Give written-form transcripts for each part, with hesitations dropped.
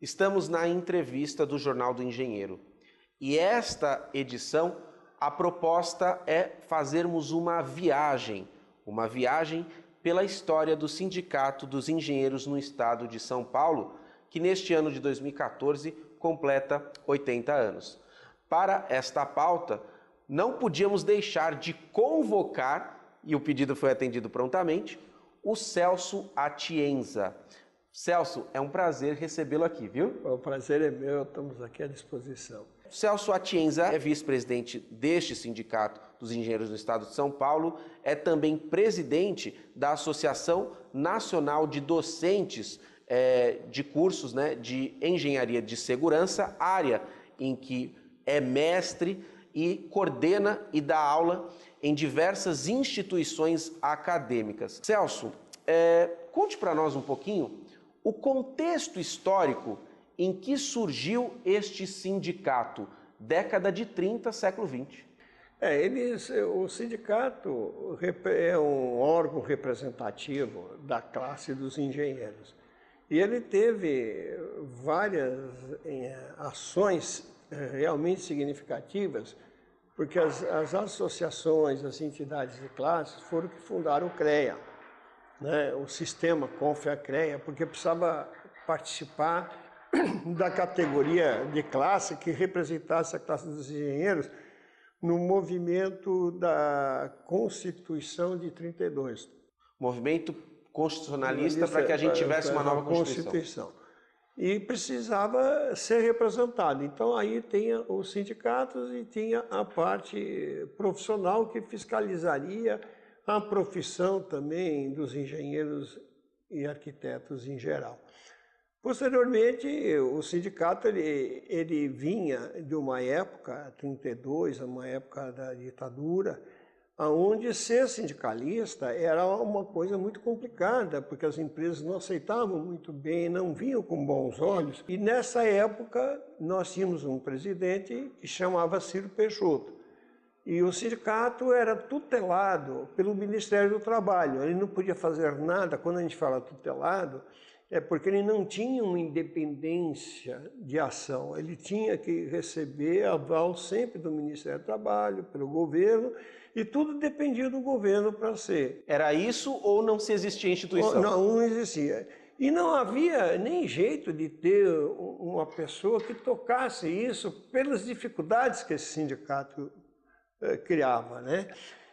Estamos na entrevista do Jornal do Engenheiro e esta edição a proposta é fazermos uma viagem pela história do Sindicato dos Engenheiros no Estado de São Paulo, que neste ano de 2014 completa 80 anos. Para esta pauta, não podíamos deixar de convocar, e o pedido foi atendido prontamente, o Celso Atienza. Celso, é um prazer recebê-lo aqui, viu? O prazer é meu, estamos aqui à disposição. Celso Atienza é vice-presidente deste Sindicato dos Engenheiros do Estado de São Paulo, é também presidente da Associação Nacional de Docentes de cursos de Engenharia de Segurança, área em que é mestre e coordena e dá aula em diversas instituições acadêmicas. Celso, conte para nós um pouquinho o contexto histórico em que surgiu este sindicato, década de 30, século 20. O sindicato é um órgão representativo da classe dos engenheiros. E ele teve várias ações realmente significativas, porque as associações, as entidades de classes foram que fundaram o CREA, o sistema CONFEA-CREA, porque precisava participar da categoria de classe que representasse a classe dos engenheiros no movimento da Constituição de 32. Movimento constitucionalista para que a gente tivesse uma nova Constituição. E precisava ser representado. Então aí tinha os sindicatos e tinha a parte profissional que fiscalizaria a profissão também dos engenheiros e arquitetos em geral. Posteriormente, o sindicato ele vinha de uma época, 32, uma época da ditadura, onde ser sindicalista era uma coisa muito complicada, porque as empresas não aceitavam muito bem, não vinham com bons olhos. E nessa época nós tínhamos um presidente que chamava Ciro Peixoto. E o sindicato era tutelado pelo Ministério do Trabalho. Ele não podia fazer nada. Quando a gente fala tutelado, é porque ele não tinha uma independência de ação. Ele tinha que receber aval sempre do Ministério do Trabalho, pelo governo, e tudo dependia do governo para ser. Era isso ou não se existia instituição? Não existia. E não havia nem jeito de ter uma pessoa que tocasse isso pelas dificuldades que esse sindicato criava,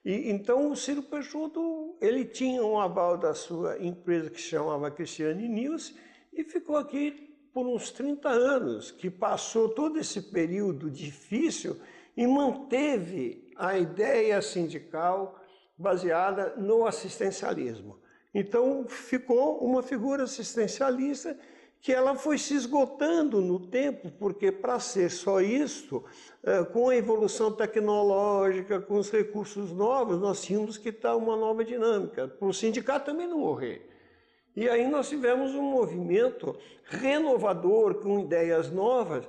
E então o Ciro Peixoto, ele tinha um aval da sua empresa que se chamava Cristiane News e ficou aqui por uns 30 anos, que passou todo esse período difícil e manteve a ideia sindical baseada no assistencialismo. Então ficou uma figura assistencialista que ela foi se esgotando no tempo, porque para ser só isso, com a evolução tecnológica, com os recursos novos, nós tínhamos que dar uma nova dinâmica, para o sindicato também não morrer. E aí nós tivemos um movimento renovador, com ideias novas,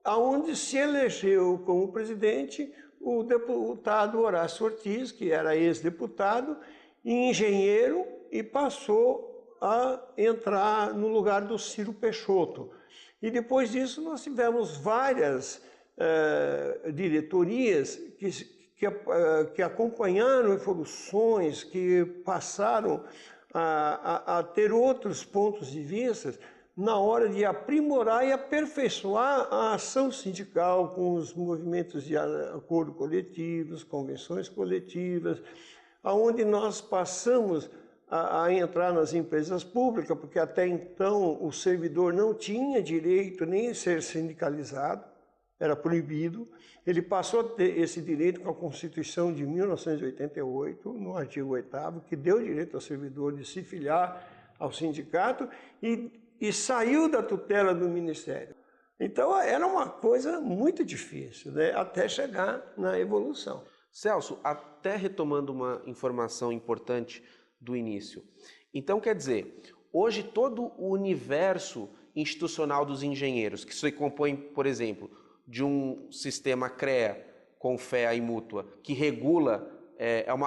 onde se elegeu como presidente o deputado Horácio Ortiz, que era ex-deputado, engenheiro, e passou a entrar no lugar do Ciro Peixoto. E depois disso nós tivemos várias diretorias que acompanharam evoluções, que passaram a ter outros pontos de vista na hora de aprimorar e aperfeiçoar a ação sindical com os movimentos de acordo coletivos, convenções coletivas, onde nós passamos a entrar nas empresas públicas, porque até então o servidor não tinha direito nem a ser sindicalizado, era proibido. Ele passou a ter esse direito com a Constituição de 1988, no artigo 8º, que deu direito ao servidor de se filiar ao sindicato e saiu da tutela do Ministério. Então era uma coisa muito difícil, até chegar na evolução. Celso, até retomando uma informação importante do início. Então, quer dizer, hoje todo o universo institucional dos engenheiros, que se compõe, por exemplo, de um sistema CREA, CONFEA e mútua, que regula,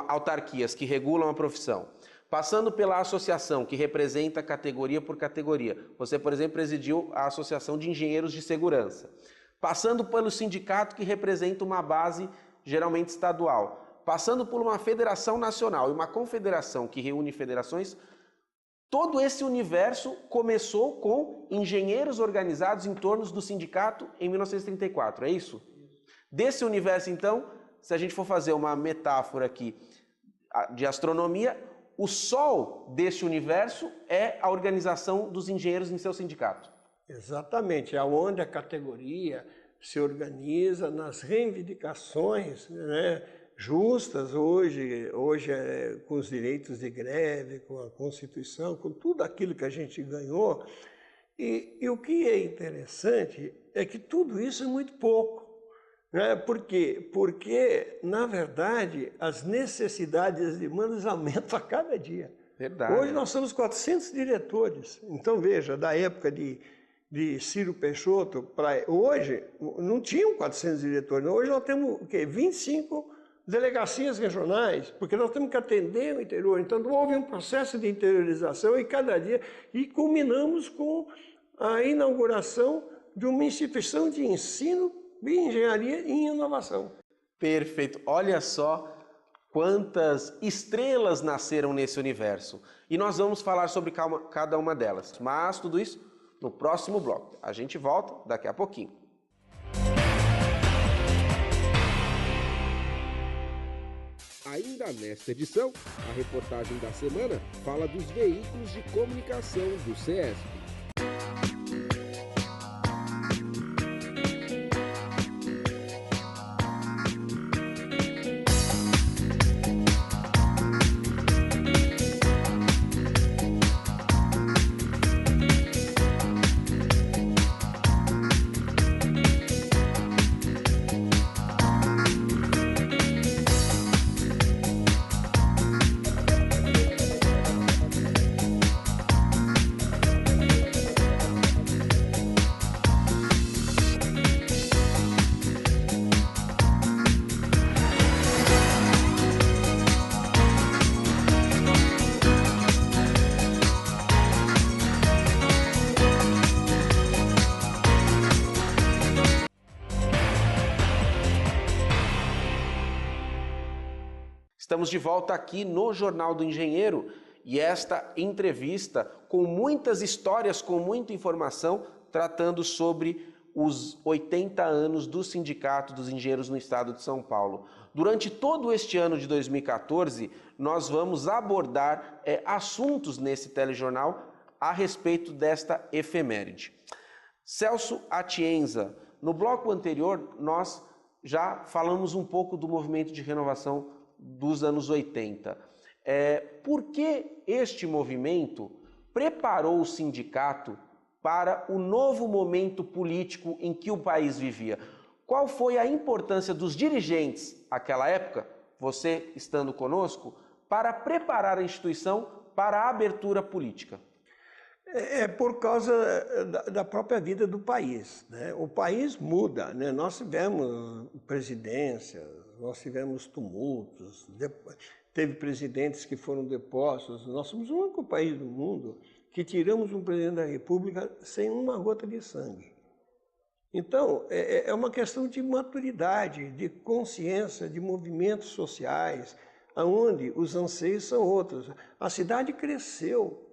autarquias que regulam a profissão, Passando pela associação, que representa categoria por categoria. Você, por exemplo, presidiu a Associação de Engenheiros de Segurança. Passando pelo sindicato, que representa uma base geralmente estadual. Passando por uma federação nacional e uma confederação que reúne federações. Todo esse universo começou com engenheiros organizados em torno do sindicato em 1934, é isso? Desse universo, então, se a gente for fazer uma metáfora aqui de astronomia, o sol desse universo é a organização dos engenheiros em seu sindicato. Exatamente, é onde a categoria se organiza nas reivindicações, né, justas hoje com os direitos de greve, com a Constituição, com tudo aquilo que a gente ganhou. E o que é interessante é que tudo isso é muito pouco. Né? Por quê? Porque, na verdade, as necessidades e as demandas aumentam a cada dia. Verdade. Hoje nós somos 400 diretores. Então, veja, da época de Ciro Peixoto para hoje, não tinham 400 diretores. Hoje nós temos o quê? 25 delegacias regionais, porque nós temos que atender o interior. Então, houve um processo de interiorização e cada dia, e culminamos com a inauguração de uma instituição de ensino de engenharia e inovação. Perfeito. Olha só quantas estrelas nasceram nesse universo. E nós vamos falar sobre cada uma delas. Mas tudo isso no próximo bloco. A gente volta daqui a pouquinho. Ainda nesta edição, a reportagem da semana fala dos veículos de comunicação do CESP. Estamos de volta aqui no Jornal do Engenheiro e esta entrevista com muitas histórias, com muita informação, tratando sobre os 80 anos do Sindicato dos Engenheiros no Estado de São Paulo. Durante todo este ano de 2014, nós vamos abordar assuntos nesse telejornal a respeito desta efeméride. Celso Atienza, no bloco anterior nós já falamos um pouco do movimento de renovação dos anos 80. Por que este movimento preparou o sindicato para o novo momento político em que o país vivia? Qual foi a importância dos dirigentes naquela época, você estando conosco, para preparar a instituição para a abertura política? É por causa da própria vida do país, né? O país muda, né? Nós tivemos presidências, nós tivemos tumultos, teve presidentes que foram depostos. Nós somos o único país do mundo que tiramos um presidente da República sem uma gota de sangue. Então, é uma questão de maturidade, de consciência, de movimentos sociais, onde os anseios são outros. A cidade cresceu,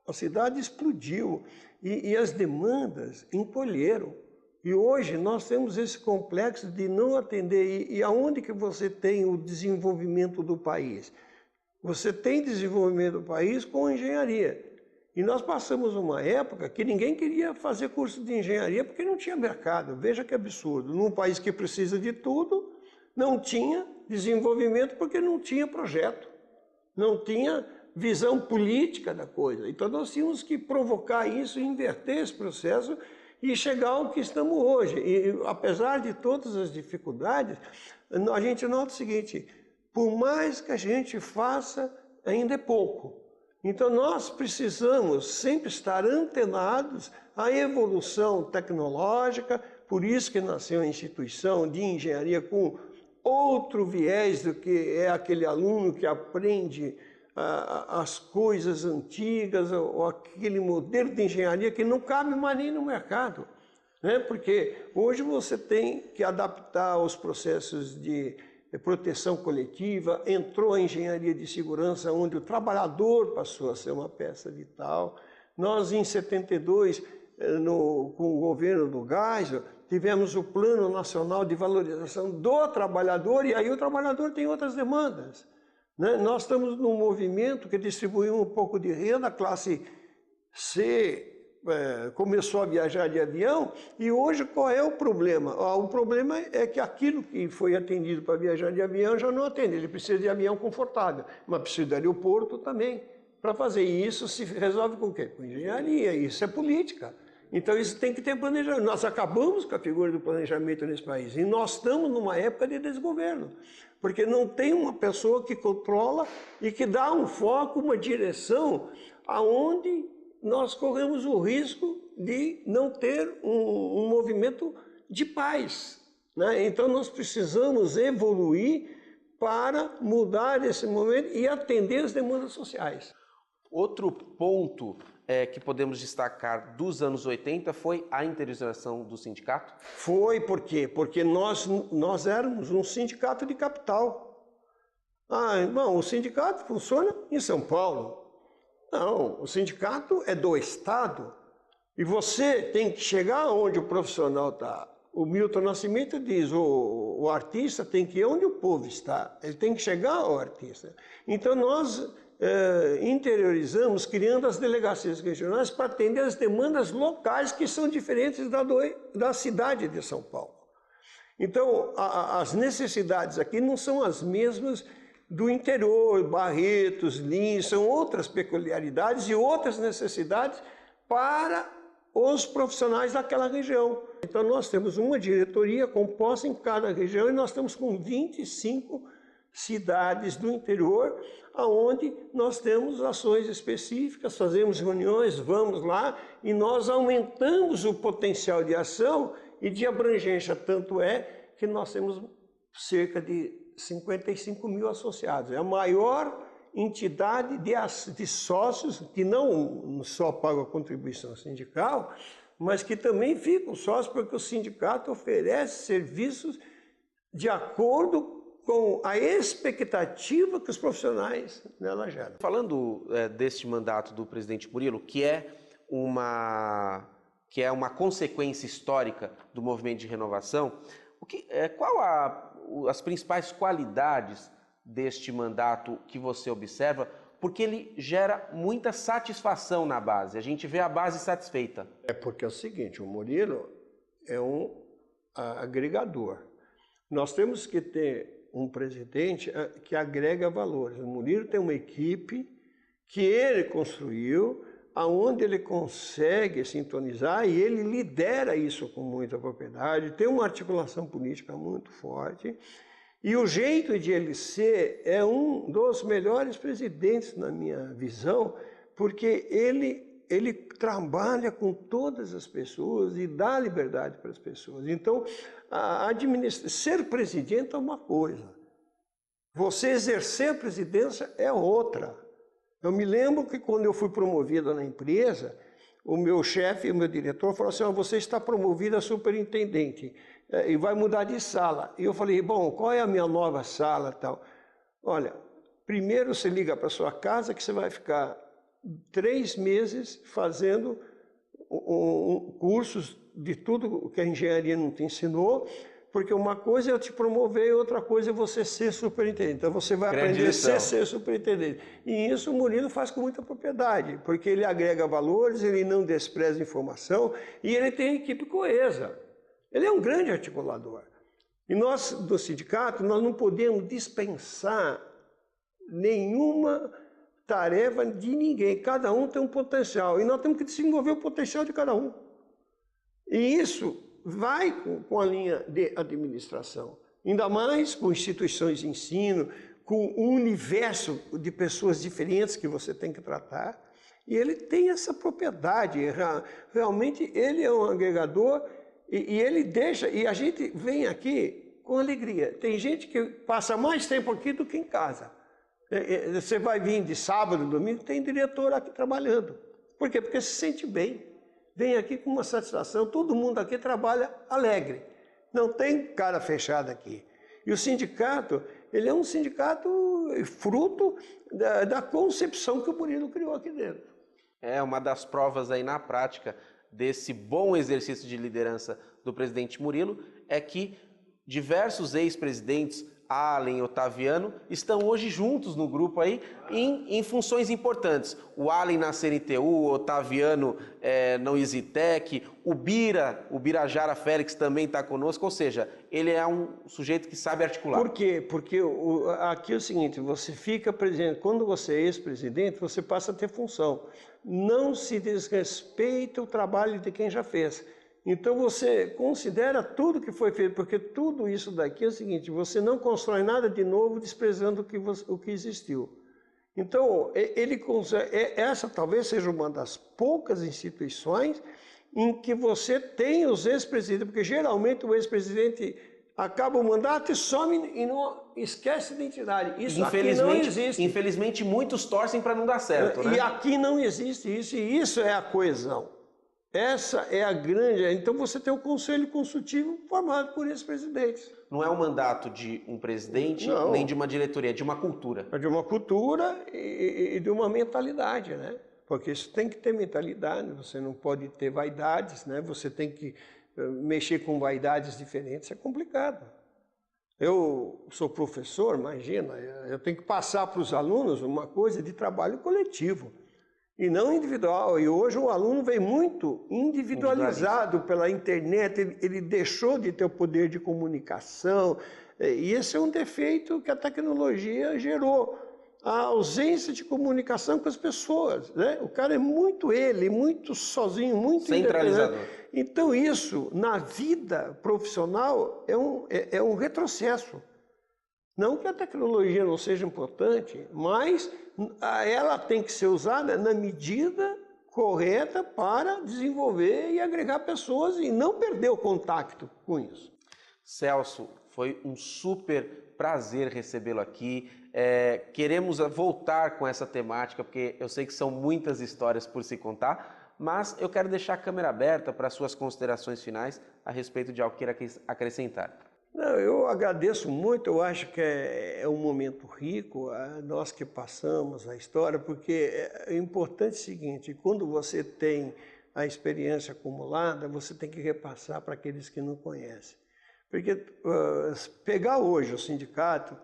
a cidade explodiu e as demandas encolheram. E hoje nós temos esse complexo de não atender. E aonde que você tem o desenvolvimento do país? Você tem desenvolvimento do país com engenharia. E nós passamos uma época que ninguém queria fazer curso de engenharia porque não tinha mercado. Veja que absurdo. Num país que precisa de tudo, não tinha desenvolvimento porque não tinha projeto. Não tinha visão política da coisa. Então nós tínhamos que provocar isso, inverter esse processo e chegar ao que estamos hoje. E apesar de todas as dificuldades, a gente nota o seguinte: por mais que a gente faça, ainda é pouco. Então nós precisamos sempre estar antenados à evolução tecnológica, por isso que nasceu a instituição de engenharia com outro viés do que é aquele aluno que aprende as coisas antigas, ou aquele modelo de engenharia que não cabe mais nem no mercado, né? Porque hoje você tem que adaptar aos processos de proteção coletiva, entrou a engenharia de segurança, onde o trabalhador passou a ser uma peça vital. Nós, em 72, com o governo do Geisel, tivemos o Plano Nacional de Valorização do Trabalhador, e aí o trabalhador tem outras demandas, né? Nós estamos num movimento que distribuiu um pouco de renda, a classe C começou a viajar de avião, e hoje qual é o problema? O problema é que aquilo que foi atendido para viajar de avião já não atende, ele precisa de avião confortável, mas precisa de aeroporto também. Para fazer isso se resolve com o quê? Com engenharia, isso é política. Então isso tem que ter planejamento. Nós acabamos com a figura do planejamento nesse país, e nós estamos numa época de desgoverno, porque não tem uma pessoa que controla e que dá um foco, uma direção aonde nós corremos o risco de não ter um movimento de paz, né? Então nós precisamos evoluir para mudar esse momento e atender as demandas sociais. Outro ponto que podemos destacar dos anos 80 foi a interiorização do sindicato? Foi, por quê? Porque nós éramos um sindicato de capital. Irmão, o sindicato funciona em São Paulo. Não, o sindicato é do Estado, e você tem que chegar onde o profissional está. O Milton Nascimento diz, o artista tem que ir onde o povo está, ele tem que chegar ao artista. Então nós interiorizamos, criando as delegacias regionais para atender as demandas locais que são diferentes da cidade de São Paulo. Então as necessidades aqui não são as mesmas do interior, Barretos, Lins, são outras peculiaridades e outras necessidades para os profissionais daquela região. Então nós temos uma diretoria composta em cada região, e nós estamos com 25 cidades do interior, onde nós temos ações específicas, fazemos reuniões, vamos lá, e nós aumentamos o potencial de ação e de abrangência, tanto é que nós temos cerca de 55 mil associados. É a maior entidade de sócios que não só paga a contribuição sindical, mas que também ficam sócios porque o sindicato oferece serviços de acordo com a expectativa que os profissionais nela geram. Falando deste mandato do presidente Murilo, que é uma consequência histórica do movimento de renovação, qual as principais qualidades deste mandato que você observa? Porque ele gera muita satisfação na base, a gente vê a base satisfeita. É porque é o seguinte, o Murilo é um agregador. Nós temos que ter um presidente que agrega valores. O Murilo tem uma equipe que ele construiu, aonde ele consegue sintonizar, e ele lidera isso com muita propriedade, tem uma articulação política muito forte, e o jeito de ele ser é um dos melhores presidentes, na minha visão, porque ele trabalha com todas as pessoas e dá liberdade para as pessoas. Então, ser presidente é uma coisa, você exercer a presidência é outra. Eu me lembro que quando eu fui promovido na empresa, o meu chefe, o meu diretor, falou assim, você está promovido a superintendente e vai mudar de sala. E eu falei, bom, qual é a minha nova sala e tal? Olha, primeiro você liga para sua casa que você vai ficar 3 meses fazendo cursos de tudo que a engenharia não te ensinou, porque uma coisa é eu te promover e outra coisa é você ser superintendente. Então você vai aprender a ser superintendente. E isso o Murilo faz com muita propriedade, porque ele agrega valores, ele não despreza informação e ele tem equipe coesa. Ele é um grande articulador. E nós, do sindicato, nós não podemos dispensar nenhuma tarefa de ninguém. Cada um tem um potencial e nós temos que desenvolver o potencial de cada um. E isso vai com a linha de administração, ainda mais com instituições de ensino, com um universo de pessoas diferentes que você tem que tratar, e ele tem essa propriedade, realmente ele é um agregador, e ele deixa, e a gente vem aqui com alegria. Tem gente que passa mais tempo aqui do que em casa, Você vai vir de sábado, domingo, tem diretor aqui trabalhando. Por quê? Porque se sente bem. Vem aqui com uma satisfação, todo mundo aqui trabalha alegre. Não tem cara fechada aqui. E o sindicato, ele é um sindicato fruto da concepção que o Murilo criou aqui dentro. É uma das provas aí na prática desse bom exercício de liderança do presidente Murilo, é que diversos ex-presidentes, Allen e Otaviano, estão hoje juntos no grupo aí em funções importantes. O Allen na CNTU, o Otaviano no Isitec, o Birajara Félix também está conosco, ou seja, ele é um sujeito que sabe articular. Por quê? Porque aqui é o seguinte, você fica presidente, quando você é ex-presidente, você passa a ter função. Não se desrespeita o trabalho de quem já fez. Então você considera tudo que foi feito, porque tudo isso daqui é o seguinte, você não constrói nada de novo desprezando o que existiu. Então, essa talvez seja uma das poucas instituições em que você tem os ex-presidentes, porque geralmente o ex-presidente acaba o mandato e some e não esquece a identidade. Isso aqui não existe. Infelizmente, muitos torcem para não dar certo, né? E aqui não existe isso, e isso é a coesão. Essa é a grande... Então você tem um conselho consultivo formado por esses presidentes. Não é um mandato de um presidente, não, nem de uma diretoria, é de uma cultura. É de uma cultura e de uma mentalidade, né? Porque isso tem que ter mentalidade, você não pode ter vaidades, né? Você tem que mexer com vaidades diferentes, é complicado. Eu sou professor, imagina, eu tenho que passar para os alunos uma coisa de trabalho coletivo. E não individual. E hoje o aluno vem muito individualizado pela internet, ele deixou de ter o poder de comunicação, e esse é um defeito que a tecnologia gerou, a ausência de comunicação com as pessoas, né? O cara é muito muito sozinho, muito centralizador. Então isso, na vida profissional, é um retrocesso. Não que a tecnologia não seja importante, mas ela tem que ser usada na medida correta para desenvolver e agregar pessoas e não perder o contato com isso. Celso, foi um super prazer recebê-lo aqui. Queremos voltar com essa temática, porque eu sei que são muitas histórias por se contar, mas eu quero deixar a câmera aberta para suas considerações finais a respeito de algo que queira acrescentar. Não, eu agradeço muito, eu acho que é um momento rico, nós que passamos a história, porque é importante o seguinte, quando você tem a experiência acumulada, você tem que repassar para aqueles que não conhecem. Porque pegar hoje o sindicato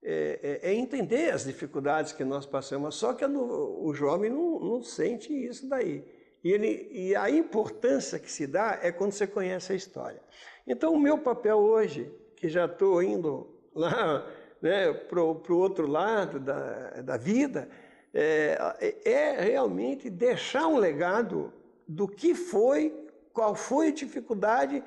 é entender as dificuldades que nós passamos, só que o jovem não sente isso daí. E a importância que se dá é quando você conhece a história. Então, o meu papel hoje, que já estou indo lá, né, para o outro lado da vida, é realmente deixar um legado do que foi, qual foi a dificuldade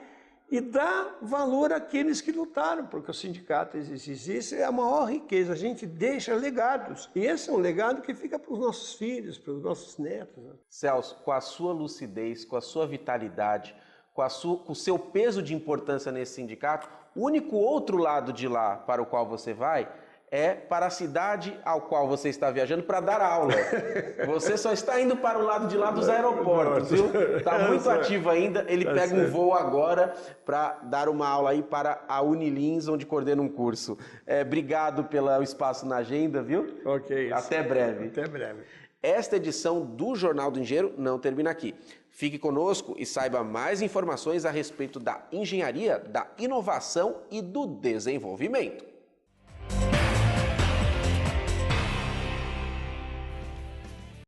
e dar valor àqueles que lutaram, porque o sindicato existe, é a maior riqueza, a gente deixa legados. E esse é um legado que fica para os nossos filhos, para os nossos netos. Né? Celso, com a sua lucidez, com a sua vitalidade, com o seu peso de importância nesse sindicato, o único outro lado de lá para o qual você vai é para a cidade ao qual você está viajando para dar aula. Você só está indo para o lado de lá dos aeroportos, viu? Está muito ativo ainda, ele pega um voo agora para dar uma aula aí para a Unilins, onde coordena um curso. Obrigado pelo espaço na agenda, viu? Ok. Até breve. Até breve. Esta edição do Jornal do Engenheiro não termina aqui. Fique conosco e saiba mais informações a respeito da engenharia, da inovação e do desenvolvimento.